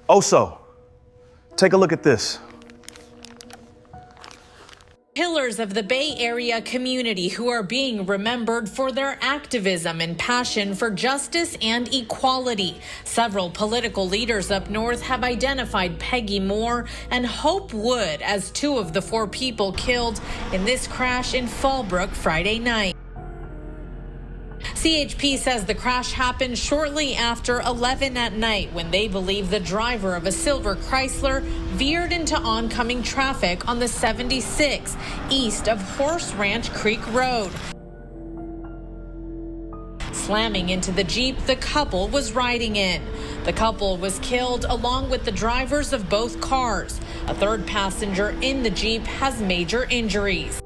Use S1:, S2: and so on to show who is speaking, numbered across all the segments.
S1: Oso, take a look at this.
S2: Pillars of the Bay Area community who are being remembered for their activism and passion for justice and equality. Several political leaders up north have identified Peggy Moore and Hope Wood as two of the 4 people killed in this crash in Fallbrook Friday night. CHP says the crash happened shortly after 11 at night when they believe the driver of a silver Chrysler veered into oncoming traffic on the 76 east of Horse Ranch Creek Road. Slamming into the Jeep the couple was riding in. The couple was killed along with the drivers of both cars. A third passenger in the Jeep has major injuries.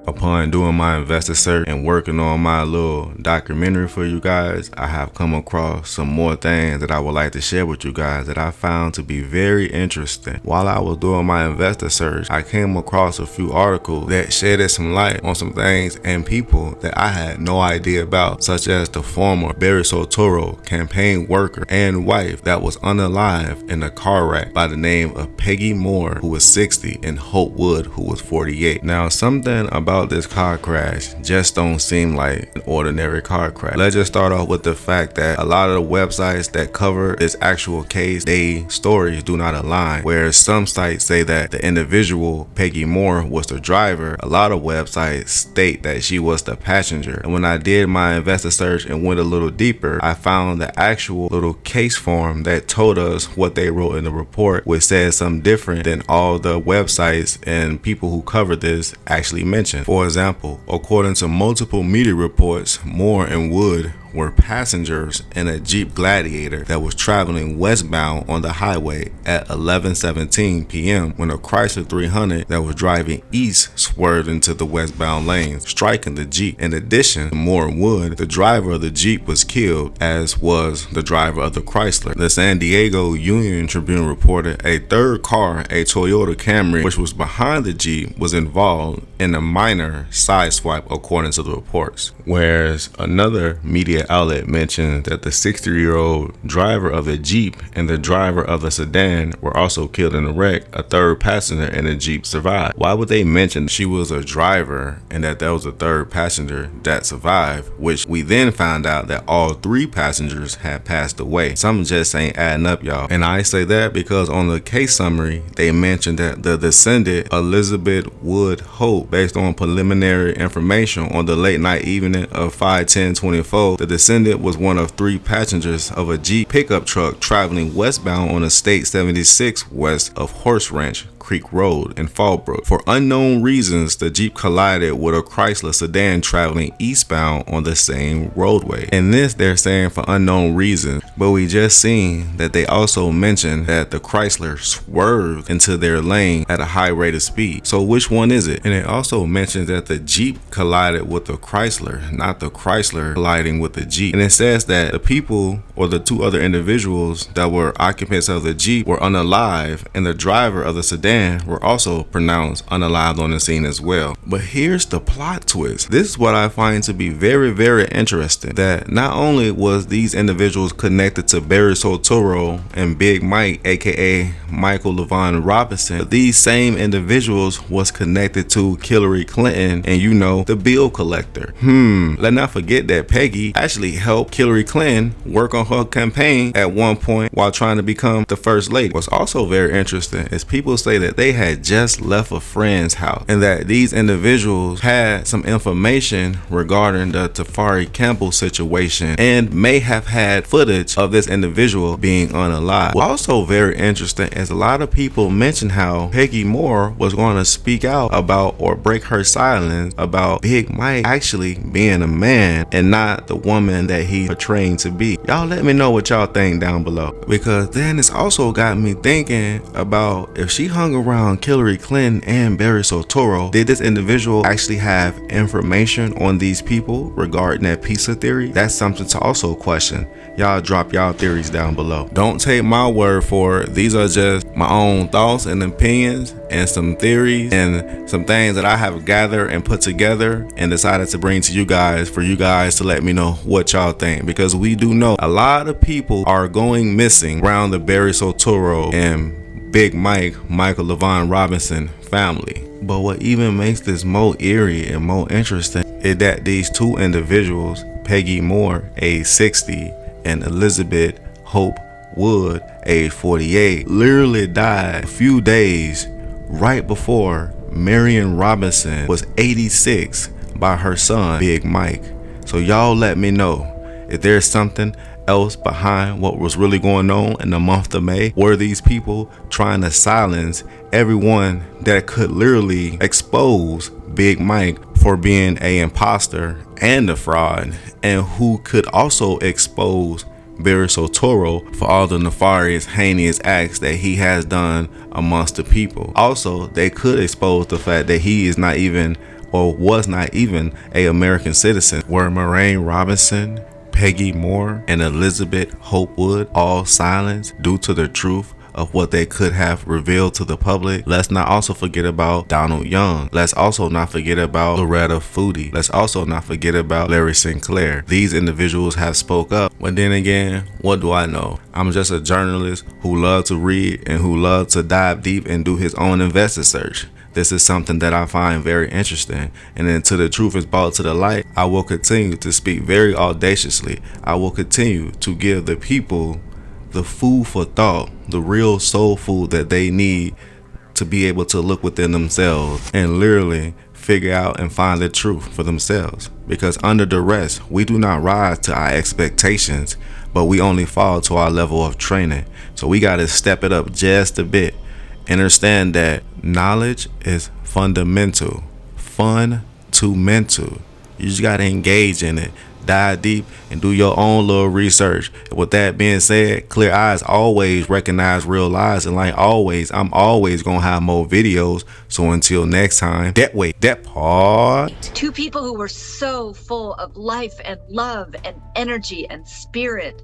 S3: Upon doing my investor search and working on my little documentary for you guys, I have come across some more things that I would like to share with you guys that I found to be very interesting. While I was doing my investor search, I came across a few articles that shedded some light on some things and people that I had no idea about, such as the former Barry Soetoro campaign worker and wife that was unalive in a car wreck by the name of Peggy Moore, who was 60, and Hope Wood, who was 48. Now, something about this car crash just don't seem like an ordinary car crash. Let's just start off with the fact that a lot of the websites that cover this actual case, they stories do not align. Whereas some sites say that the individual Peggy Moore was the driver, a lot of websites state that she was the passenger. And when I did my investor search and went a little deeper, I found the actual little case form that told us what they wrote in the report, which says something different than all the websites and people who covered this actually mentioned. For example, according to multiple media reports, Moore and Wood were passengers in a Jeep Gladiator that was traveling westbound on the highway at 11:17 p.m. when a Chrysler 300 that was driving east swerved into the westbound lane, striking the Jeep. In addition, Moore and Wood, the driver of the Jeep, was killed, as was the driver of the Chrysler. The San Diego Union Tribune reported a third car, a Toyota Camry, which was behind the Jeep, was involved in a minor side swipe according to the reports. Whereas another media outlet mentioned that the 60-year-old driver of the Jeep and the driver of the sedan were also killed in a wreck. A third passenger in the Jeep survived. Why would they mention she was a driver and that was a third passenger that survived, which we then found out that all 3 passengers had passed away? Something just ain't adding up, y'all. And I say that because on the case summary, they mentioned that the descendant Elizabeth Wood Hope, based on preliminary information on the late night evening of 5/10/24, the descendant was one of 3 passengers of a Jeep pickup truck traveling westbound on State 76 west of Horse Ranch Creek Road in Fallbrook. For unknown reasons, the Jeep collided with a Chrysler sedan traveling eastbound on the same roadway. And this they're saying for unknown reasons, but we just seen that they also mentioned that the Chrysler swerved into their lane at a high rate of speed. So which one is it? And it also mentions that the Jeep collided with the Chrysler, not the Chrysler colliding with the Jeep. And it says that the people or the 2 other individuals that were occupants of the Jeep were unalive, and the driver of the sedan were also pronounced unalive on the scene as well. But here's the plot twist. This is what I find to be very, very interesting, that not only was these individuals connected to Barry Soetoro and Big Mike, aka Michael Levon Robinson, but these same individuals was connected to Hillary Clinton and, you know, the bill collector. Let's not forget that Peggy actually helped Hillary Clinton work on her campaign at one point while trying to become the first lady. What's also very interesting is people say that they had just left a friend's house and that these individuals had some information regarding the Tafari Campbell situation and may have had footage of this individual being unalive. What's also very interesting is a lot of people mention how Peggy Moore was going to speak out about or break her silence about Big Mike actually being a man and not the woman that he's portraying to be. Y'all let me know what y'all think down below, because then it's also got me thinking about if she hung around Hillary Clinton and Barry Soetoro, did this individual actually have information on these people regarding that pizza theory? That's something to also question. Y'all drop y'all theories down below. Don't take my word for it. These are just my own thoughts and opinions and some theories and some things that I have gathered and put together and decided to bring to you guys for you guys to let me know what y'all think, because we do know a lot of people are going missing around the Barry Soetoro and Big Mike, Michael Levon Robinson family. But what even makes this more eerie and more interesting is that these two individuals, Peggy Moore, age 60, and Elizabeth Hope Wood, age 48, literally died a few days right before Marian Robinson was 86 by her son, Big Mike. So y'all let me know if there's something else behind what was really going on in the month of May. Were these people trying to silence everyone that could literally expose Big Mike for being an imposter and a fraud, and who could also expose Barry Soetoro for all the nefarious, heinous acts that he has done amongst the people? Also, they could expose the fact that he is not even, or was not even, a American citizen. Were Marian Robinson, Peggy Moore, and Elizabeth Hope Wood all silenced due to the truth of what they could have revealed to the public? Let's not also forget about Donald Young. Let's also not forget about Loretta Foodie. Let's also not forget about Larry Sinclair. These individuals have spoke up. But then again, what do I know? I'm just a journalist who loves to read and who loves to dive deep and do his own investor search. This is something that I find very interesting, and until the truth is brought to the light, I will continue to speak very audaciously. I will continue to give the people the food for thought, the real soul food that they need to be able to look within themselves and literally figure out and find the truth for themselves. Because under duress, we do not rise to our expectations, but we only fall to our level of training. So we got to step it up just a bit. Understand that knowledge is fundamental, fun to mental. You just got to engage in it. Dive deep and do your own little research. With that being said, clear eyes always recognize real lies, and like always, I'm always gonna have more videos. So until next time, that part.
S4: Two people who were so full of life and love and energy and spirit.